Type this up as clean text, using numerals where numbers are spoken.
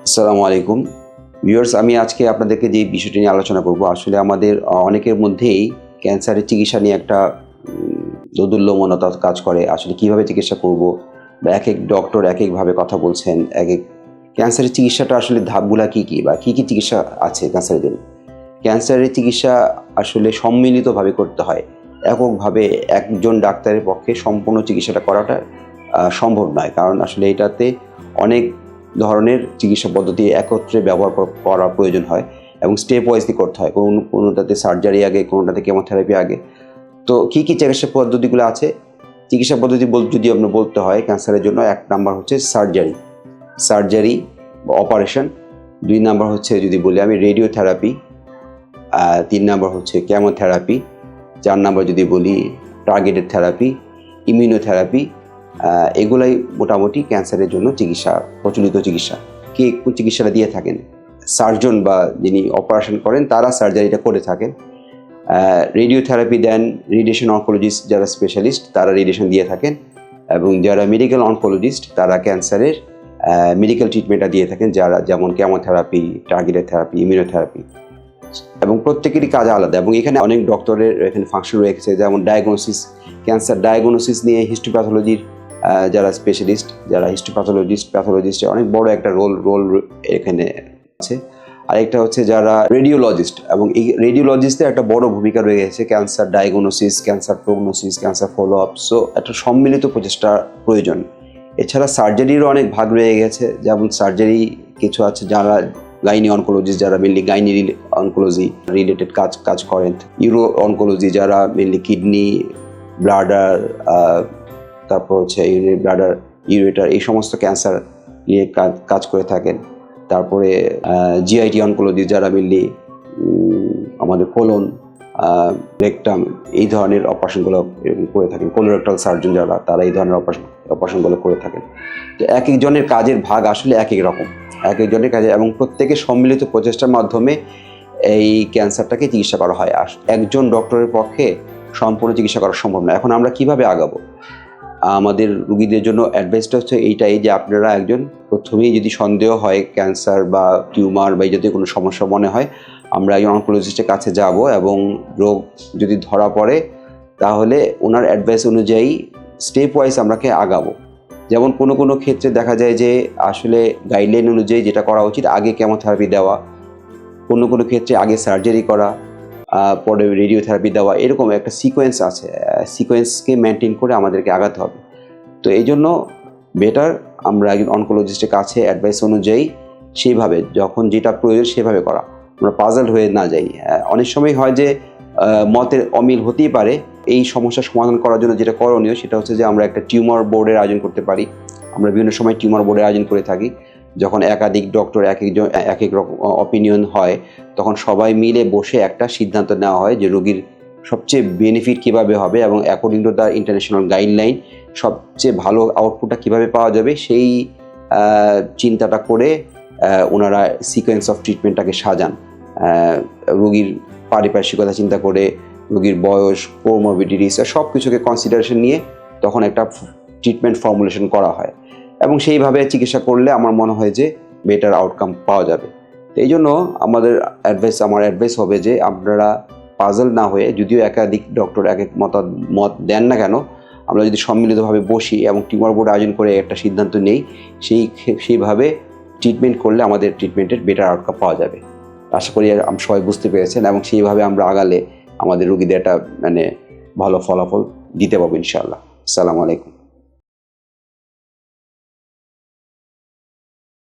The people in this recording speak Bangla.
আসসালামু আলাইকুম ভিউয়ার্স, আমি আজকে আপনাদেরকে যে বিষয়টি নিয়ে আলোচনা করব, আসলে আমাদের অনেকের মধ্যেই ক্যান্সারের চিকিৎসা নিয়ে একটা দোদুল্যমনতা কাজ করে। আসলে কিভাবে চিকিৎসা করব, বা এক এক ডক্টর এক একভাবে কথা বলছেন। ক্যান্সারের চিকিৎসাটা আসলে ধাপগুলা কী কী, বা কী কী চিকিৎসা আছে ক্যান্সারের জন্য। ক্যান্সারের চিকিৎসা আসলে সম্মিলিতভাবে করতে হয়। এককভাবে একজন ডাক্তারের পক্ষে সম্পূর্ণ চিকিৎসাটা করাটা সম্ভব নয়, কারণ আসলে এটাতে অনেক ধরনের চিকিৎসা পদ্ধতি একত্রে ব্যবহার করার প্রয়োজন হয় এবং স্টেপ ওয়াইজলি করতে হয়। কোনোটাতে সার্জারি আগে, কোনোটাতে কেমোথেরাপি আগে। তো কী কী চিকিৎসা পদ্ধতিগুলো আছে, চিকিৎসা পদ্ধতি যদি আপনার বলতে হয় ক্যান্সারের জন্য, 1 নাম্বার হচ্ছে সার্জারি বা অপারেশন। 2 নাম্বার হচ্ছে যদি বলি আমি রেডিওথেরাপি। 3 নাম্বার হচ্ছে কেমোথেরাপি। 4 নাম্বার যদি বলি টার্গেটেড থেরাপি, ইমিউনোথেরাপি। এগুলাই মোটামুটি ক্যান্সারের জন্য চিকিৎসা, প্রচলিত চিকিৎসা। কে কোন চিকিৎসাটা দিয়ে থাকেন? সার্জন বা যিনি অপারেশন করেন তারা সার্জারিটা করে থাকেন। রেডিওথেরাপি দেন রেডিয়েশন অনকোলজিস্ট, যারা স্পেশালিস্ট তারা রেডিয়েশন দিয়ে থাকেন, এবং যারা মেডিকেল অনকোলজিস্ট তারা ক্যান্সারের মেডিকেল ট্রিটমেন্টটা দিয়ে থাকেন, যারা যেমন কেমোথেরাপি, টার্গেটেড থেরাপি, ইমিউনোথেরাপি। এবং প্রত্যেকেরই কাজ আলাদা, এবং এখানে অনেক ডক্টরের এখানে ফাংশন রয়েছে, যেমন ডায়াগনোসিস, ক্যান্সার ডায়াগনোসিস নিয়ে হিস্টোপ্যাথোলজির যারা স্পেশালিস্ট, যারা প্যাথোলজিস্টের অনেক বড় একটা রোল এখানে আছে। আরেকটা হচ্ছে যারা রেডিওলজিস্ট, এবং এই রেডিওলজিস্টের একটা বড় ভূমিকা রয়েছে cancer diagnosis, cancer prognosis, cancer follow up. So একটা সম্মিলিত প্রচেষ্টা প্রয়োজন। এছাড়া সার্জারিরও অনেক ভাগ রয়ে গেছে, যেমন সার্জারি কিছু আছে যারা গাইনি অনকোলজিস্ট, যারা মেনলি গাইনি অনকোলজি রিলেটেড কাজ করেন। ইউরো অনকোলজি, যারা মেনলি কিডনি, ব্লাডার, তারপর হচ্ছে ইউরিনারি ব্লাডার, ইউরেটার, এই সমস্ত ক্যান্সার নিয়ে কাজ করে থাকেন। তারপরে জিআইটি অনকোলজি, যারা মেনলি আমাদের কোলন, রেকটাম, এই ধরনের অপারেশনগুলো করে থাকেন। কোলোরেক্টাল সার্জন যারা, তারা এই ধরনের অপারেশনগুলো করে থাকেন। তো এক একজনের কাজের ভাগ আসলে এক এক রকম, এক একজনের কাজে, এবং প্রত্যেকের সম্মিলিত প্রচেষ্টার মাধ্যমে এই ক্যান্সারটাকে চিকিৎসা করা হয়। একজন ডক্টরের পক্ষে সম্পূর্ণ চিকিৎসা করা সম্ভব না। এখন আমরা কিভাবে আগাবো? আমাদের রুগীদের জন্য অ্যাডভাইসটা হচ্ছে এইটাই, যে আপনারা একজন প্রথমেই যদি সন্দেহ হয় ক্যান্সার বা টিউমার বা এই জাতীয় কোনো সমস্যা মনে হয়, আমরা একজন অনকোলজিস্টের কাছে যাব, এবং রোগ যদি ধরা পড়ে তাহলে ওনার অ্যাডভাইস অনুযায়ী স্টেপ ওয়াইজ আমরাকে আগাবো। যেমন কোনো ক্ষেত্রে দেখা যায় যে আসলে গাইডলাইন অনুযায়ী যেটা করা উচিত, আগে কেমোথেরাপি দেওয়া, কোনো ক্ষেত্রে আগে সার্জারি করা, পরে রেডিওথেরাপি দেওয়া, এরকম একটা সিকোয়েন্স আছে। সিকোয়েন্সকে মেনটেন করে আমাদেরকে আগাতে হবে। তো এই জন্য বেটার আমরা একজন অনকোলজিস্টের কাছে অ্যাডভাইস অনুযায়ী সেইভাবে যখন যেটা প্রয়োজন সেভাবে করা, আমরা পাজল হয়ে না যাই। অনেক সময় হয় যে মতের অমিল হতেই পারে। এই সমস্যার সমাধান করার জন্য যেটা করণীয় সেটা হচ্ছে যে আমরা একটা টিউমার বোর্ডের আয়োজন করতে পারি। আমরা বিভিন্ন সময় টিউমার বোর্ডের আয়োজন করে থাকি। যখন একাধিক ডক্টর এক এক রকম অপিনিয়ন হয়, তখন সবাই মিলে বসে একটা সিদ্ধান্ত নেওয়া হয় যে রোগীর সবচেয়ে বেনিফিট কীভাবে হবে, এবং according to the international guideline সবচেয়ে ভালো আউটপুটটা কীভাবে পাওয়া যাবে, সেই চিন্তাটা করে ওনারা সিকোয়েন্স অফ ট্রিটমেন্টটাকে সাজান। রোগীর পারিপার্শ্বিকতা চিন্তা করে, রোগীর বয়স, কোমরবিডিটিস, সব কিছুকে কনসিডারেশন নিয়ে তখন একটা ট্রিটমেন্ট ফর্মুলেশন করা হয়, এবং সেইভাবে চিকিৎসা করলে আমার মনে হয় যে বেটার আউটকাম পাওয়া যাবে। তো এই জন্য আমার অ্যাডভাইস হবে যে আপনারা পাজল না হয়ে, যদিও একাধিক ডক্টর এক এক মত দেন না কেন, আমরা যদি সম্মিলিতভাবে বসি এবং টিউমার বোর্ড আয়োজন করে একটা সিদ্ধান্ত নেই, সেইভাবে ট্রিটমেন্ট করলে আমাদের ট্রিটমেন্টের বেটার আউটকাম পাওয়া যাবে। আশা করি সবাই বুঝতে পেরেছেন, এবং সেইভাবে আমরা আগালে আমাদের রোগীদের একটা ভালো ফলাফল দিতে পারবো ইনশাআল্লাহ। আসসালামু আলাইকুম।